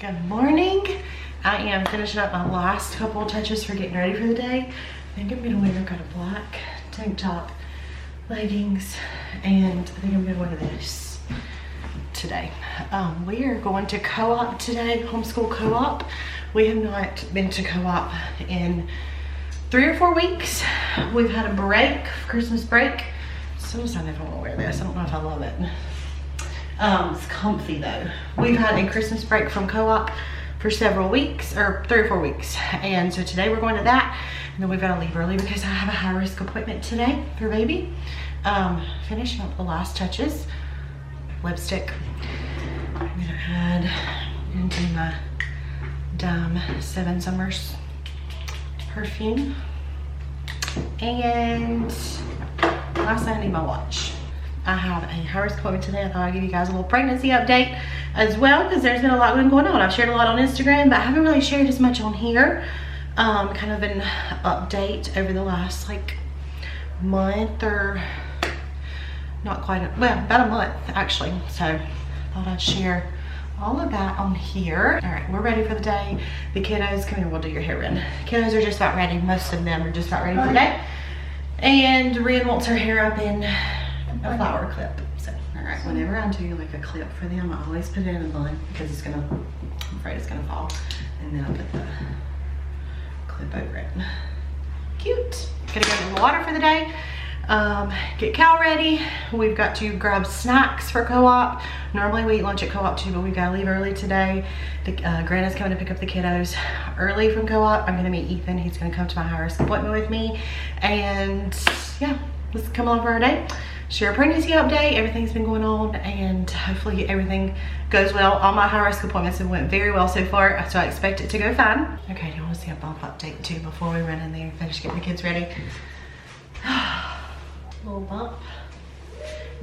Good morning. I am finishing up my last couple of touches for getting ready for the day. I think I'm gonna wear kind of black tank top, leggings, and I think I'm gonna wear this today. We are going to co-op today, homeschool co-op. We have not been to co-op in 3 or 4 weeks. We've had a break, Christmas break. Sometimes I never want to wear this. I don't know if I love it. It's comfy though. We've had a Christmas break from co-op for several weeks, or 3 or 4 weeks. And so today we're going to that. And then we've got to leave early because I have a high risk appointment today for baby. Finishing up the last touches. Lipstick. I'm gonna add into my Dime 7 Summers perfume. And last I need my watch. I have a high risk appointment today. I thought I'd give you guys a little pregnancy update as well because there's been a lot going on. I've shared a lot on Instagram, but I haven't really shared as much on here. Kind of an update over the last like month, or not quite, well, about a month actually. So I thought I'd share all of that on here. All right, we're ready for the day. The kiddos, come here, we'll do your hair, Ren. Kiddos are just about ready. Most of them are just about ready for the day. And Ren wants her hair up in a flower clip. So, all right, whenever I do like a clip for them, I always put it in a bun because it's gonna, I'm afraid it's gonna fall. And then I put the clip over it. Cute. Gonna go in the water for the day. Get Cal ready. We've got to grab snacks for co-op. Normally we eat lunch at co-op too, but we've got to leave early today. Grandma's coming to pick up the kiddos early from co-op. I'm gonna meet Ethan. He's gonna come to my high risk appointment with me. And yeah, let's come along for our day. Share a pregnancy update. Everything's been going on and hopefully everything goes well. All my high risk appointments have went very well so far, so I expect it to go fine. Okay, do you want to see a bump update too before we run in there and finish getting the kids ready? Little bump.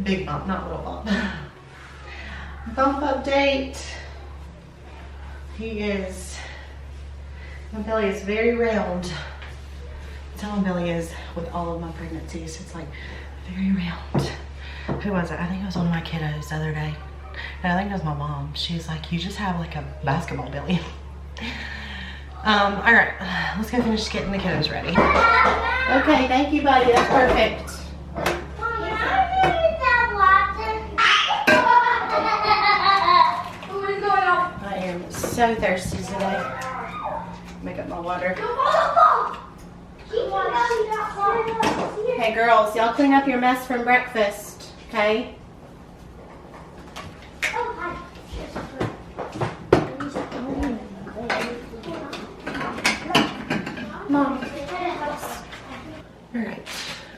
Big bump, not little bump. Bump update. My belly is very round. That's how my belly is with all of my pregnancies. It's like very round. Who was it? I think it was one of my kiddos the other day. No, I think it was my mom. She was like, you just have like a basketball belly. All right, let's go finish getting the kiddos ready. Okay, thank you, buddy. That's perfect. I am so thirsty today. Make up my water. Hey girls, y'all clean up your mess from breakfast, okay? Mom. Alright,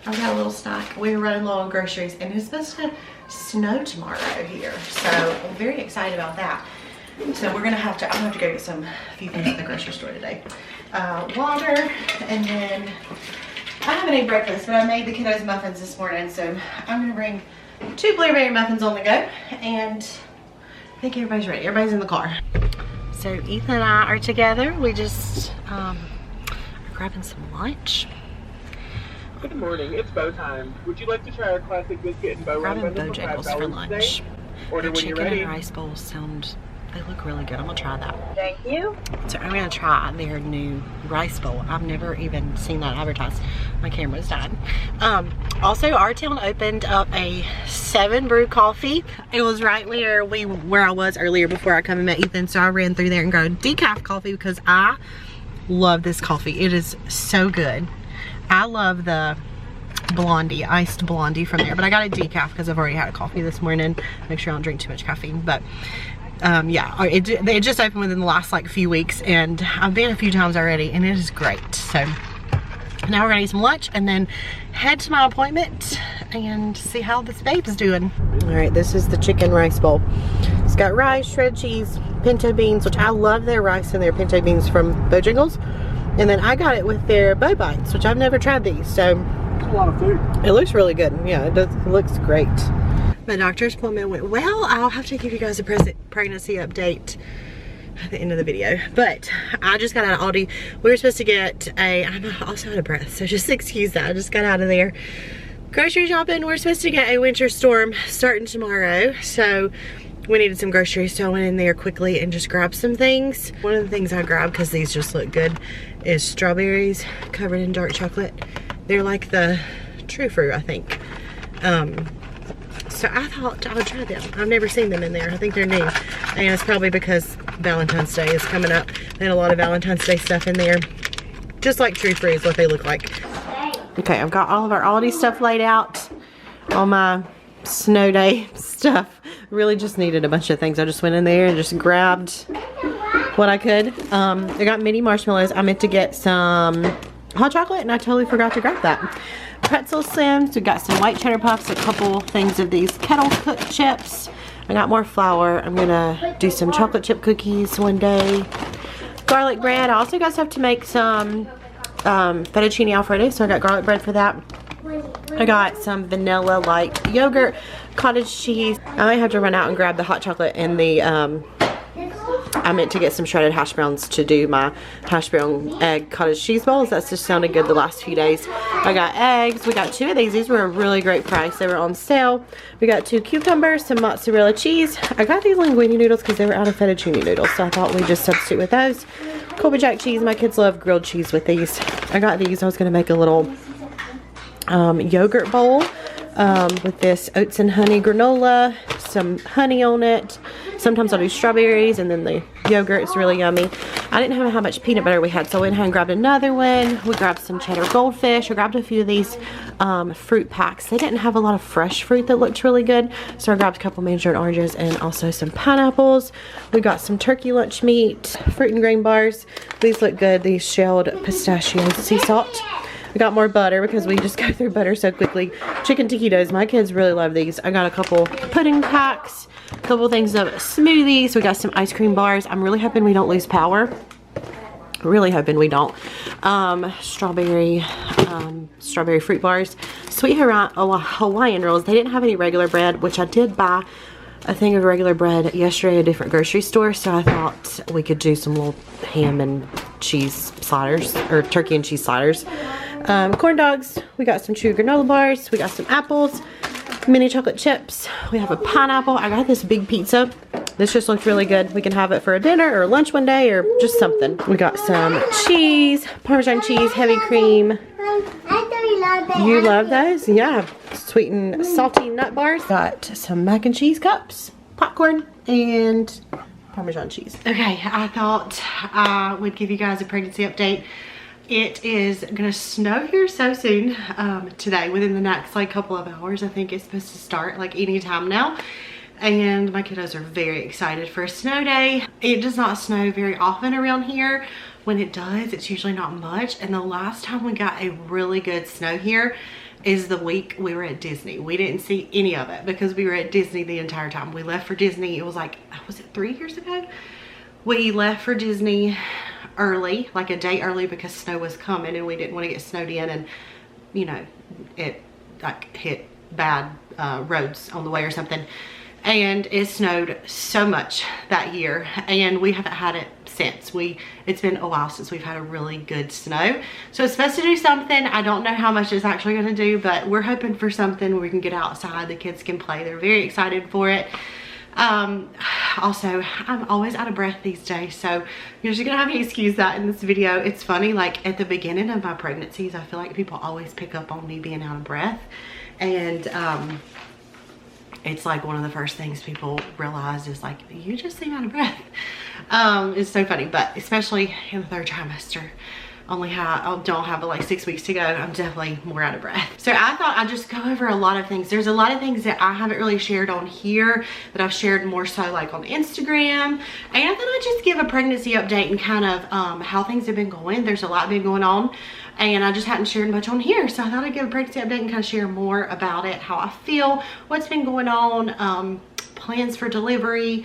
I've got a little snack. We're running low on groceries and it's supposed to snow tomorrow here. So I'm very excited about that. So I'm gonna have to go get a few things at the grocery store today. Water, and then I haven't ate breakfast, but I made the kiddos muffins this morning, so I'm gonna bring 2 blueberry muffins on the go, and I think everybody's ready. Everybody's in the car. So Ethan and I are together. We just are grabbing some lunch. Good morning, it's bow time. Would you like to try our classic biscuit and bow grabbing Bojangles for lunch. Order the when you're chicken ready. and rice bowls sound, they look really good. I'm gonna try that. Thank you. So I'm gonna try their new rice bowl. I've never even seen that advertised. My camera's died. Also, our town opened up a 7 Brew coffee. It was right where I was earlier before I come and met Ethan. So I ran through there and got a decaf coffee because I love this coffee. It is so good. I love the blondie, iced blondie from there, but I got a decaf because I've already had a coffee this morning. Make sure I don't drink too much caffeine, but yeah, it just opened within the last like few weeks and I've been a few times already and it is great. So now we're gonna eat some lunch and then head to my appointment and see how this babe's doing. All right, this is the chicken rice bowl. It's got rice, shredded cheese, pinto beans, which I love their rice and their pinto beans from Bojangles. And then I got it with their bow bites, which I've never tried these, so It's a lot of food. it looks really good. Yeah, it looks great. My doctor's appointment went well. I'll have to give you guys a pregnancy update at the end of the video. But I just got out of Aldi. We were supposed to get I'm also out of breath, so just excuse that. I just got out of there. Grocery shopping. We're supposed to get a winter storm starting tomorrow. So we needed some groceries, so I went in there quickly and just grabbed some things. One of the things I grabbed, because these just look good, is strawberries covered in dark chocolate. They're like the true fruit, I think. So I thought I would try them. I've never seen them in there. I think they're new. And it's probably because Valentine's Day is coming up. They had a lot of Valentine's Day stuff in there. Just like true fruit is what they look like. Okay, I've got all of our Aldi stuff laid out. All my snow day stuff. Really just needed a bunch of things. I just went in there and just grabbed what I could. I got mini marshmallows. I meant to get some hot chocolate and I totally forgot to grab that. Pretzel Sims. We got some white cheddar puffs, a couple things of these kettle cooked chips. I got more flour. I'm gonna do some chocolate chip cookies one day. Garlic bread. I also got stuff to make some fettuccine alfredo, so I got garlic bread for that. I got some vanilla like yogurt, cottage cheese. I might have to run out and grab the hot chocolate and the I meant to get some shredded hash browns to do my hash brown egg cottage cheese balls. That's just sounded good the last few days. I got eggs. We got 2 of these. These were a really great price. They were on sale. We got 2 cucumbers, some mozzarella cheese. I got these linguine noodles because they were out of fettuccine noodles, so I thought we'd just substitute with those. Colby Jack cheese. My kids love grilled cheese with these. I got these. I was going to make a little yogurt bowl with this oats and honey granola, some honey on it. Sometimes I'll do strawberries, and then the yogurt is really yummy. I didn't know how much peanut butter we had, so I went ahead and grabbed another one. We grabbed some cheddar goldfish. I grabbed a few of these fruit packs. They didn't have a lot of fresh fruit that looked really good, so I grabbed a couple mandarin oranges and also some pineapples. We got some turkey lunch meat, fruit and grain bars. These look good. These shelled pistachios, sea salt. We got more butter because we just go through butter so quickly. Chicken taquitos. My kids really love these. I got a couple pudding packs, a couple things of smoothies. We got some ice cream bars. I'm really hoping we don't lose power. Really hoping we don't. Strawberry fruit bars. Sweet Hawaiian rolls. They didn't have any regular bread, which I did buy a thing of regular bread yesterday at a different grocery store, so I thought we could do some little ham and cheese sliders, or turkey and cheese sliders. Corn dogs. We got some chewy granola bars. We got some apples, mini chocolate chips. We have a pineapple. I got this big pizza. This just looks really good. We can have it for a dinner or lunch one day or just something. We got some cheese, Parmesan cheese, heavy cream. You love those? Yeah. Sweet and salty nut bars. Got some mac and cheese cups, popcorn, and Parmesan cheese. Okay, I thought I would give you guys a pregnancy update. It is gonna snow here so soon today, within the next like couple of hours. I think it's supposed to start like any time now. And my kiddos are very excited for a snow day. It does not snow very often around here. When it does, it's usually not much. And the last time we got a really good snow here is the week we were at Disney. We didn't see any of it because we were at Disney the entire time. We left for Disney, it was like, was it 3 years ago? We left for Disney early, like a day early, because snow was coming and we didn't want to get snowed in, and you know, it like hit bad roads on the way or something. And it snowed so much that year, and we haven't had it since. It's been a while since we've had a really good snow. So it's supposed to do something. I don't know how much it's actually going to do, but we're hoping for something where we can get outside, the kids can play. They're very excited for it. Also, I'm always out of breath these days, so you're just gonna have to excuse that in this video. It's funny, like at the beginning of my pregnancies, I feel like people always pick up on me being out of breath, and it's like one of the first things people realize is like, you just seem out of breath. It's so funny, but especially in the 3rd trimester, I don't have but like 6 weeks to go. I'm definitely more out of breath. So I thought I'd just go over a lot of things. There's a lot of things that I haven't really shared on here that I've shared more so like on Instagram. And I thought I'd just give a pregnancy update and kind of how things have been going. There's a lot been going on, and I just hadn't shared much on here. So I thought I'd give a pregnancy update and kind of share more about it, how I feel, what's been going on, plans for delivery.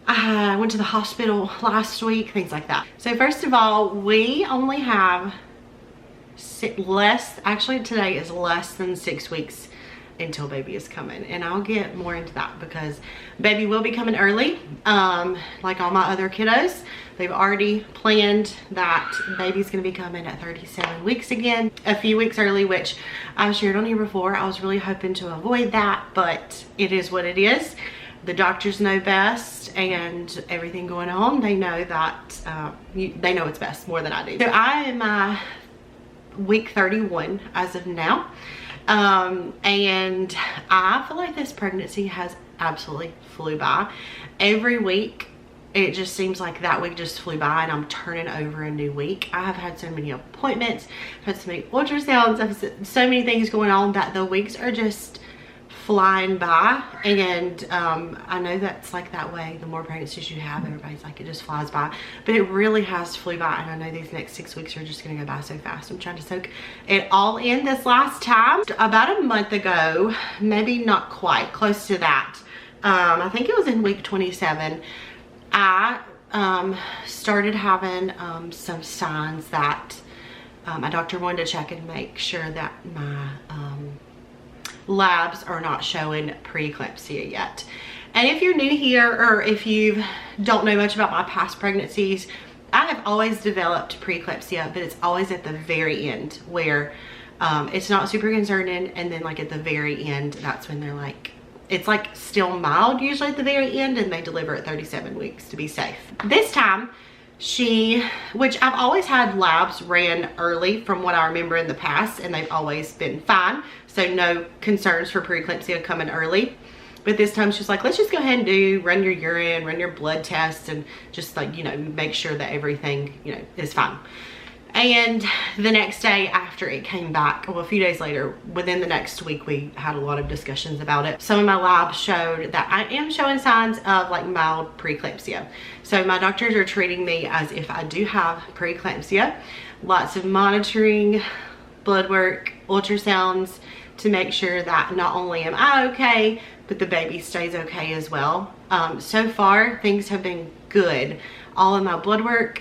I went to the hospital last week, things like that. So first of all, we only have actually today is less than 6 weeks until baby is coming, and I'll get more into that because baby will be coming early. Like all my other kiddos, they've already planned that baby's gonna be coming at 37 weeks again, a few weeks early, which I've shared on here before. I was really hoping to avoid that, but it is what it is. the doctors know best and everything going on. They know that, they know it's best more than I do. So I am week 31 as of now. And I feel like this pregnancy has absolutely flew by. Every week, it just seems like that week just flew by and I'm turning over a new week. I have had so many appointments, I've had so many ultrasounds, I've had so many things going on that the weeks are just flying by. And I know that's like that way the more pregnancies you have, everybody's like it just flies by, but it really has flew by. And I know these next 6 weeks are just gonna go by so fast. I'm trying to soak it all in. This last time, about a month ago, maybe not quite, close to that, I think it was in week 27, I started having some signs that my doctor wanted to check and make sure that my labs are not showing preeclampsia yet. And if you're new here, or if you don't know much about my past pregnancies, I have always developed preeclampsia, but it's always at the very end where it's not super concerning, and then like at the very end, that's when they're like, it's like still mild usually at the very end, and they deliver at 37 weeks to be safe. This time, which I've always had labs ran early from what I remember in the past, and they've always been fine. So no concerns for preeclampsia coming early. But this time she's like, let's just go ahead and run your urine, run your blood tests, and just like, you know, make sure that everything, you know, is fine. And the next day after it came back, well, a few days later, within the next week, we had a lot of discussions about it. Some of my labs showed that I am showing signs of like mild preeclampsia. So my doctors are treating me as if I do have preeclampsia. Lots of monitoring, blood work, ultrasounds to make sure that not only am I okay, but the baby stays okay as well. So far, things have been good. All of my blood work,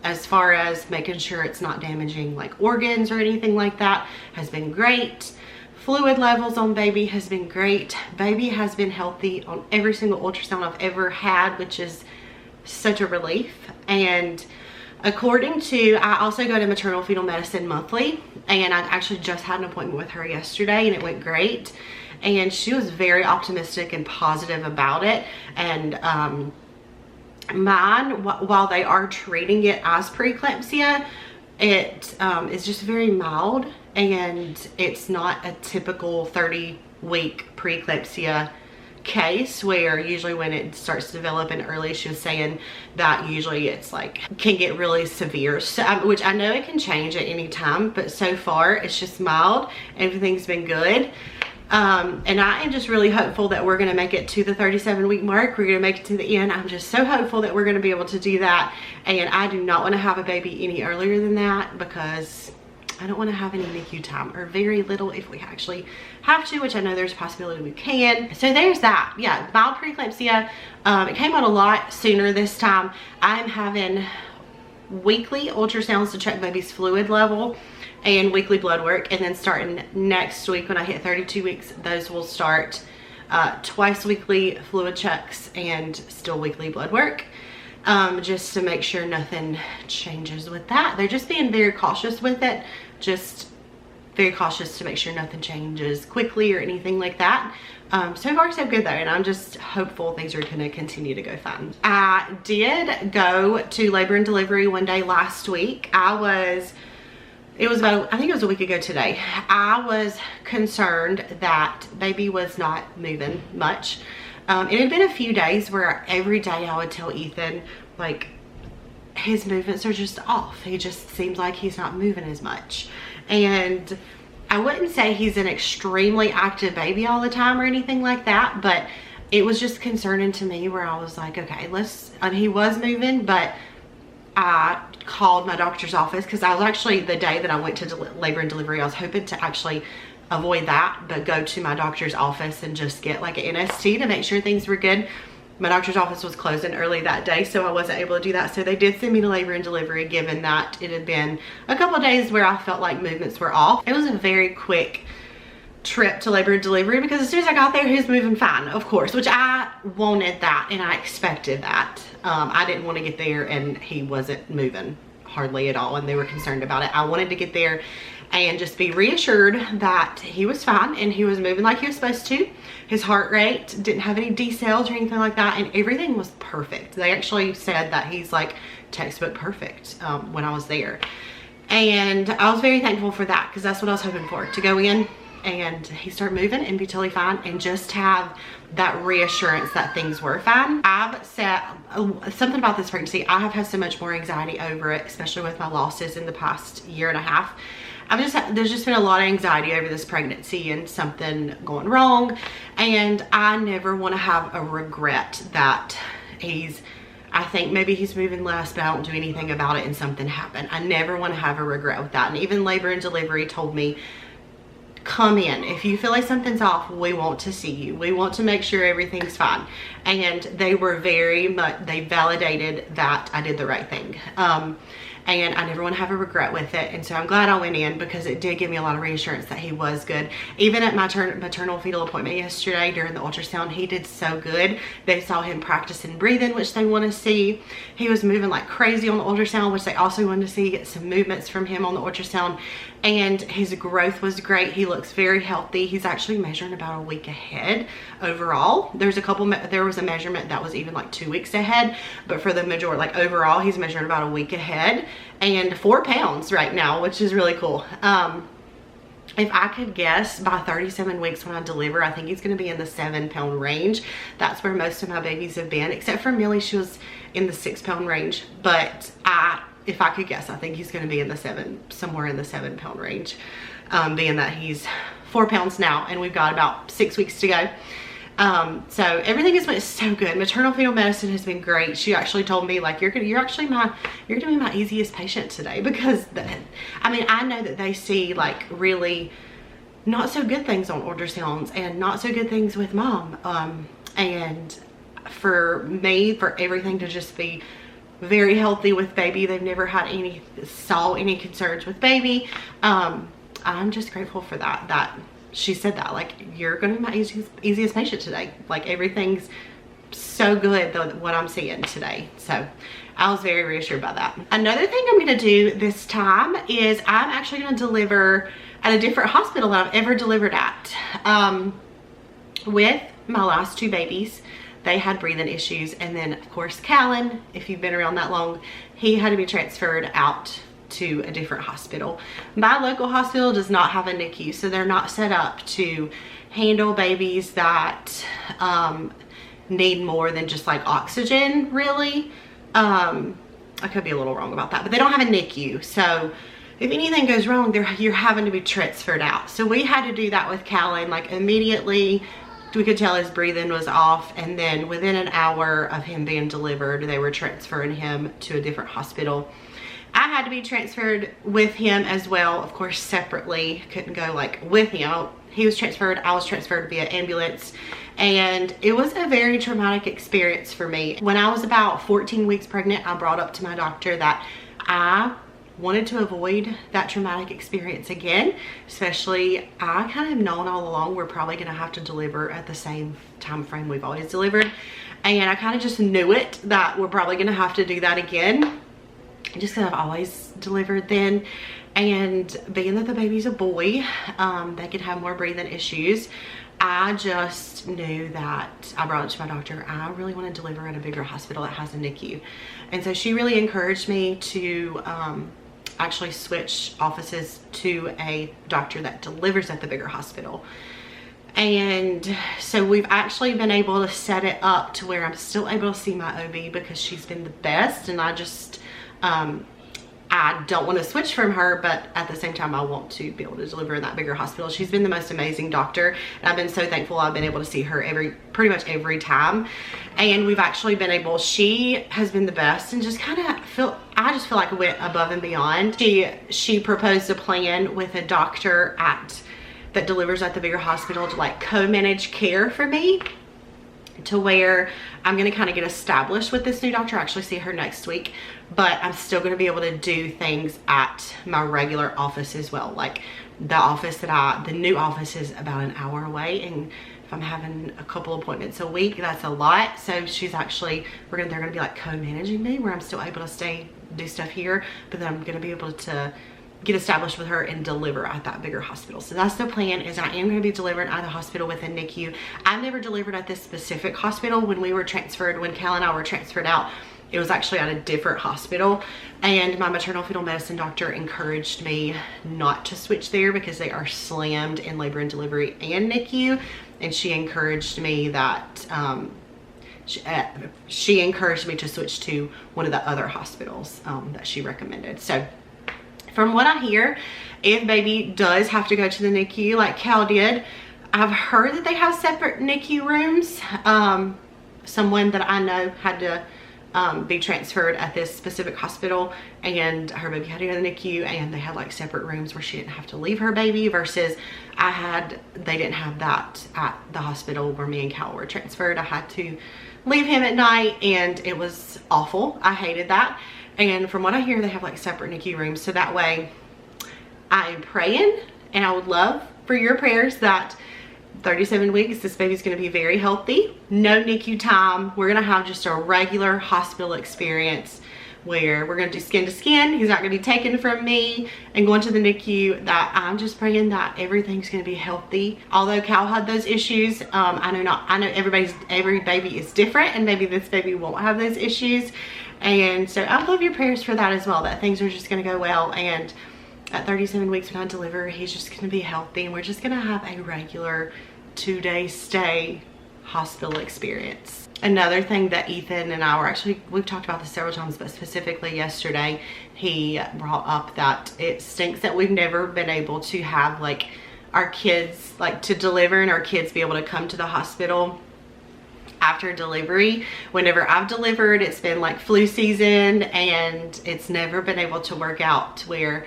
as far as making sure it's not damaging like organs or anything like that, has been great. Fluid levels on baby has been great. Baby has been healthy on every single ultrasound I've ever had, which is such a relief. And according to, I also go to maternal fetal medicine monthly, and I actually just had an appointment with her yesterday and it went great. And she was very optimistic and positive about it. And mine, while they are treating it as preeclampsia, it is just very mild, and it's not a typical 30-week preeclampsia case where usually when it starts to develop in early, she was saying that usually it's like can get really severe, so which I know it can change at any time, but so far it's just mild. Everything's been good. And I am just really hopeful that we're gonna make it to the 37-week mark. We're gonna make it to the end. I'm just so hopeful that we're gonna be able to do that. And I do not wanna have a baby any earlier than that, because I don't wanna have any NICU time, or very little if we actually have to, which I know there's a possibility we can. So there's that. Yeah, mild preeclampsia. It came on a lot sooner this time. I'm having weekly ultrasounds to check baby's fluid level and weekly blood work, and then starting next week when I hit 32 weeks, those will start twice weekly fluid checks and still weekly blood work, just to make sure nothing changes with that. They're just being very cautious with it, just very cautious to make sure nothing changes quickly or anything like that. So far so good though, and I'm just hopeful things are gonna continue to go fine. I did go to labor and delivery one day last week. It was about, I think it was a week ago today. I was concerned that baby was not moving much. It had been a few days where every day I would tell Ethan, like, his movements are just off. He just seems like he's not moving as much. And I wouldn't say he's an extremely active baby all the time or anything like that, but it was just concerning to me where I was like, okay, he was moving, but I called my doctor's office, because I was actually, the day that I went to labor and delivery, I was hoping to actually avoid that, but go to my doctor's office and just get like an NST to make sure things were good. My doctor's office was closing early that day, so I wasn't able to do that. So they did send me to labor and delivery, given that it had been a couple of days where I felt like movements were off. It was a very quick trip to labor and delivery, because as soon as I got there, he was moving fine, of course, which I wanted that and I expected that. I didn't want to get there and he wasn't moving hardly at all, and they were concerned about it. I wanted to get there and just be reassured that he was fine and he was moving like he was supposed to. His heart rate didn't have any decels or anything like that, and everything was perfect. They actually said that he's like textbook perfect when I was there. And I was very thankful for that, because that's what I was hoping for, to go in and he started moving and be totally fine, and just have that reassurance that things were fine. I've said something about this pregnancy. I have had so much more anxiety over it, especially with my losses in the past year and a half. There's just been a lot of anxiety over this pregnancy and something going wrong, and I never want to have a regret that I think maybe he's moving less, but I don't do anything about it and something happened. I never want to have a regret with that. And even labor and delivery told me, come in. If you feel like something's off, we want to see you. We want to make sure everything's fine. And they were very much, they validated that I did the right thing. And I never want to have a regret with it. And so I'm glad I went in, because it did give me a lot of reassurance that he was good. Even at my maternal fetal appointment yesterday during the ultrasound, he did so good. They saw him practicing breathing, which they want to see. He was moving like crazy on the ultrasound, which they also wanted to see. Get some movements from him on the ultrasound. And his growth was great. He looks very healthy. He's actually measuring about a week ahead overall. There was a measurement that was even like 2 weeks ahead, but for the majority, like overall, he's measuring about a week ahead, and 4 pounds right now, which is really cool. If I could guess, by 37 weeks when I deliver, I think he's going to be in the 7-pound range. That's where most of my babies have been, except for Millie. She was in the 6-pound range, but if I could guess, I think he's going to be in the somewhere in the 7-pound range, being that he's 4 pounds now, and we've got about 6 weeks to go. So everything has been so good. Maternal fetal medicine has been great. She actually told me, like, you're gonna be my easiest patient today, because I mean, I know that they see like really not so good things on ultrasounds and not so good things with mom. And for me, for everything to just be very healthy with baby, they've never had any concerns with baby. I'm just grateful for that she said that, like, you're gonna be my easiest patient today. Like, everything's so good, though, what I'm seeing today. So I was very reassured by that. Another thing I'm gonna do this time is I'm actually gonna deliver at a different hospital that I've ever delivered at. With my last 2 babies, they had breathing issues, and then of course Callan, if you've been around that long, he had to be transferred out to a different hospital. My local hospital does not have a NICU, so they're not set up to handle babies that need more than just like oxygen, really. I could be a little wrong about that, but they don't have a NICU, so if anything goes wrong, you're having to be transferred out. So we had to do that with Callan. Like, immediately we could tell his breathing was off, and then within an hour of him being delivered, they were transferring him to a different hospital. I had to be transferred with him as well, of course, separately. Couldn't go like with him. He was transferred, I was transferred via ambulance, and it was a very traumatic experience for me. When I was about 14 weeks pregnant, I brought up to my doctor that I wanted to avoid that traumatic experience again. Especially, I kind of known all along we're probably gonna have to deliver at the same time frame we've always delivered, and I kind of just knew it, that we're probably gonna have to do that again, just because I've always delivered then. And being that the baby's a boy, they could have more breathing issues. I just knew that, I brought it to my doctor, I really want to deliver at a bigger hospital that has a NICU. And so she really encouraged me to actually switch offices to a doctor that delivers at the bigger hospital. And so we've actually been able to set it up to where I'm still able to see my OB, because she's been the best, and I just I don't want to switch from her, but at the same time I want to be able to deliver in that bigger hospital. She's been the most amazing doctor, and I've been so thankful I've been able to see her pretty much every time. And we've actually been able, she has been the best, and just kind of I just feel like it went above and beyond. She proposed a plan with a doctor that delivers at the bigger hospital to like co-manage care for me, to where I'm gonna kind of get established with this new doctor. I actually see her next week, but I'm still gonna be able to do things at my regular office as well. Like the new office is about an hour away, and if I'm having a couple appointments a week, that's a lot. So she's actually, they're gonna be like co-managing me, where I'm still able to do stuff here, but then I'm gonna be able to get established with her and deliver at that bigger hospital. So that's the plan, is I am going to be delivered at the hospital with a NICU. I've never delivered at this specific hospital. When Cal and I were transferred out, it was actually at a different hospital, and my maternal fetal medicine doctor encouraged me not to switch there because they are slammed in labor and delivery and NICU, and she encouraged me that she encouraged me to switch to one of the other hospitals that she recommended. So from what I hear, if baby does have to go to the NICU like Cal did, I've heard that they have separate NICU rooms. Someone that I know had to be transferred at this specific hospital, and her baby had to go to the NICU, and they had like separate rooms where she didn't have to leave her baby, versus they didn't have that at the hospital where me and Cal were transferred. I had to leave him at night, and it was awful. I hated that. And from what I hear, they have like separate NICU rooms. So that way I am praying, and I would love for your prayers that 37 weeks, this baby's going to be very healthy. No NICU time. We're going to have just a regular hospital experience where we're going to do skin to skin. He's not going to be taken from me and going to the NICU. That I'm just praying that everything's going to be healthy. Although Cal had those issues, I know every baby is different, and maybe this baby won't have those issues. And so I love your prayers for that as well, that things are just going to go well, and at 37 weeks when I deliver, he's just going to be healthy, and we're just going to have a regular 2-day stay hospital experience. Another thing that Ethan and I were we've talked about this several times, but specifically yesterday, he brought up that it stinks that we've never been able to have like our kids to deliver, and our kids be able to come to the hospital after delivery. Whenever I've delivered, it's been like flu season, and it's never been able to work out to where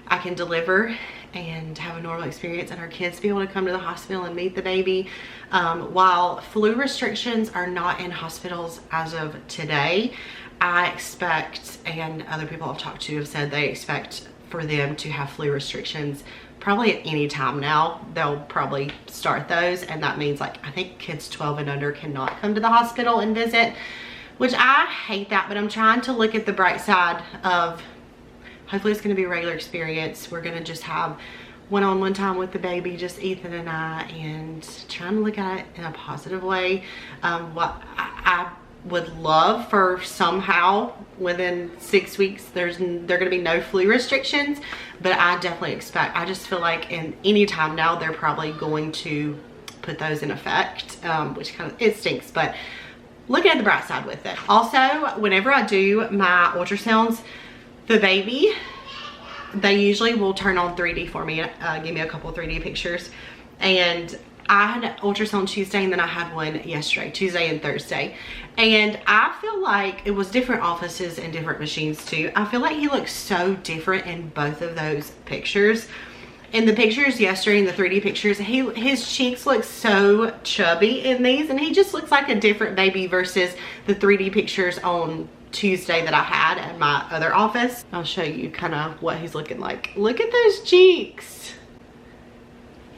I can deliver and have a normal experience and our kids be able to come to the hospital and meet the baby. While flu restrictions are not in hospitals as of today, I expect, and other people I've talked to have said they expect for them to have flu restrictions probably at any time now. They'll probably start those, and that means I think kids 12 and under cannot come to the hospital and visit, which I hate that, but I'm trying to look at the bright side of hopefully it's going to be a regular experience. We're going to just have one-on-one time with the baby, just Ethan and I, and trying to look at it in a positive way. What I would love for somehow within 6 weeks there going to be no flu restrictions, but I definitely expect, I just feel like in any time now they're probably going to put those in effect, which kind of, it stinks, but looking at the bright side with it. Also, whenever I do my ultrasounds, the baby, they usually will turn on 3D for me, give me a couple 3D pictures. And I had an ultrasound Tuesday, and then I had one yesterday, Tuesday and Thursday. And I feel like it was different offices and different machines too. I feel like he looks so different in both of those pictures. In the pictures yesterday, in the 3D pictures, his cheeks look so chubby in these, and he just looks like a different baby versus the 3D pictures on Tuesday that I had at my other office. I'll show you kind of what he's looking like. Look at those cheeks.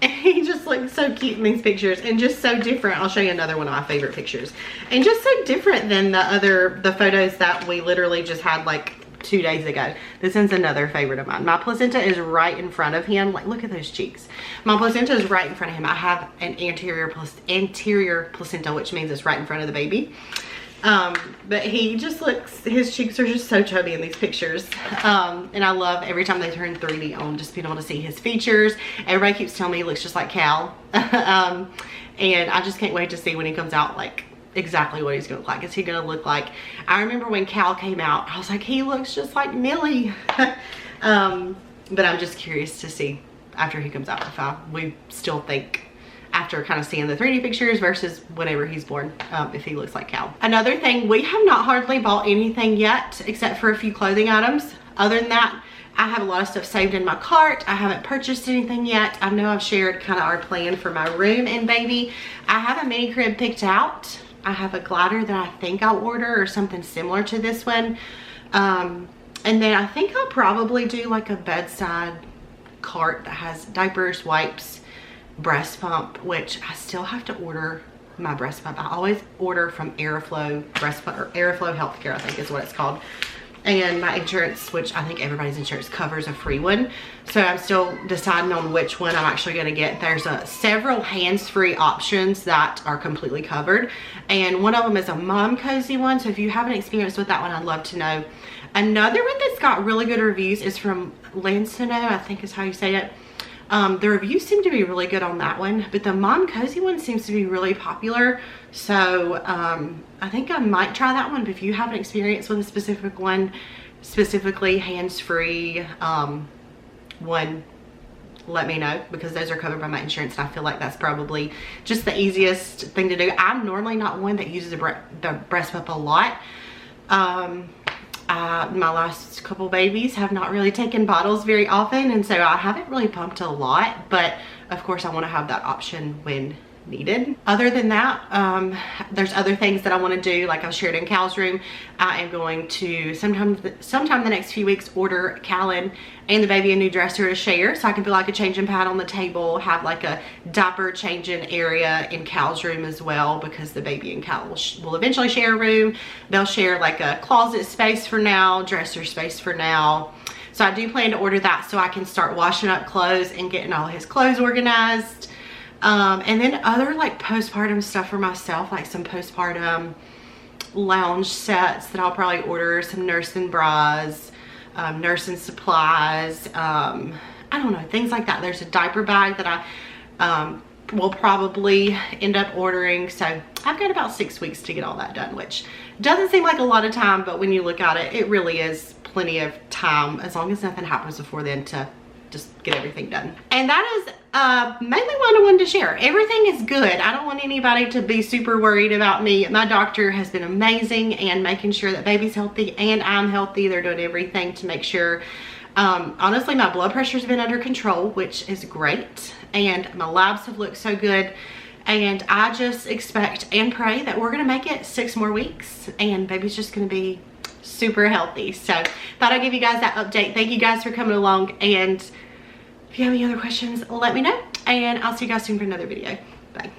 He just looks so cute in these pictures, and just so different. I'll show you another one of my favorite pictures, and just so different than the photos that we literally just had like 2 days ago. This one's another favorite of mine. My placenta is right in front of him. Like, look at those cheeks. My placenta is right in front of him. I have an anterior placenta, which means it's right in front of the baby. But he just looks, his cheeks are just so chubby in these pictures. And I love every time they turn 3D on, just being able to see his features. Everybody keeps telling me he looks just like Cal. And I just can't wait to see when he comes out, like exactly what he's gonna look like. Is he gonna look like, I remember when Cal came out, I was like, he looks just like Millie. But I'm just curious to see after he comes out if we still think, after kind of seeing the 3D pictures versus whenever he's born, if he looks like Cal. Another thing, we have not hardly bought anything yet except for a few clothing items. Other than that, I have a lot of stuff saved in my cart. I haven't purchased anything yet. I know I've shared kind of our plan for my room and baby. I have a mini crib picked out. I have a glider that I think I'll order, or something similar to this one. And then I think I'll probably do like a bedside cart that has diapers, wipes, breast pump, which I still have to order my breast pump. I always order from Airflow breast pump, or Airflow Healthcare, I think is what it's called. And my insurance, which I think everybody's insurance covers a free one. So I'm still deciding on which one I'm actually gonna get. There's several hands-free options that are completely covered. And one of them is a mom cozy one. So if you have an experience with that one, I'd love to know. Another one that's got really good reviews is from Lansino, I think is how you say it. The reviews seem to be really good on that one, but the mom cozy one seems to be really popular. So I think I might try that one. But if you have an experience with a specific one, specifically hands-free one, let me know, because those are covered by my insurance, and I feel like that's probably just the easiest thing to do. I'm normally not one that uses the breast pump a lot. My last couple babies have not really taken bottles very often, and so I haven't really pumped a lot, but of course I want to have that option when needed. Other than that, there's other things that I want to do, like I've shared in Cal's room. I am going to sometime the next few weeks order Callan and the baby a new dresser to share, so I can put like a changing pad on the table, have like a diaper changing area in Cal's room as well, because the baby and Cal will eventually share a room. They'll share like a closet space for now, dresser space for now. So I do plan to order that so I can start washing up clothes and getting all his clothes organized. And then other like postpartum stuff for myself, like some postpartum lounge sets that I'll probably order, some nursing bras, nursing supplies, I don't know, things like that. There's a diaper bag that I will probably end up ordering. So I've got about 6 weeks to get all that done, which doesn't seem like a lot of time, but when you look at it, it really is plenty of time, as long as nothing happens before then, to just get everything done. And that is mainly what I wanted to share. Everything is good. I don't want anybody to be super worried about me. My doctor has been amazing and making sure that baby's healthy and I'm healthy. They're doing everything to make sure. Honestly, my blood pressure's been under control, which is great. And my labs have looked so good. And I just expect and pray that we're gonna make it 6 more weeks and baby's just gonna be super healthy. So thought I'd give you guys that update. Thank you guys for coming along, and if you have any other questions, let me know, and I'll see you guys soon for another video. Bye.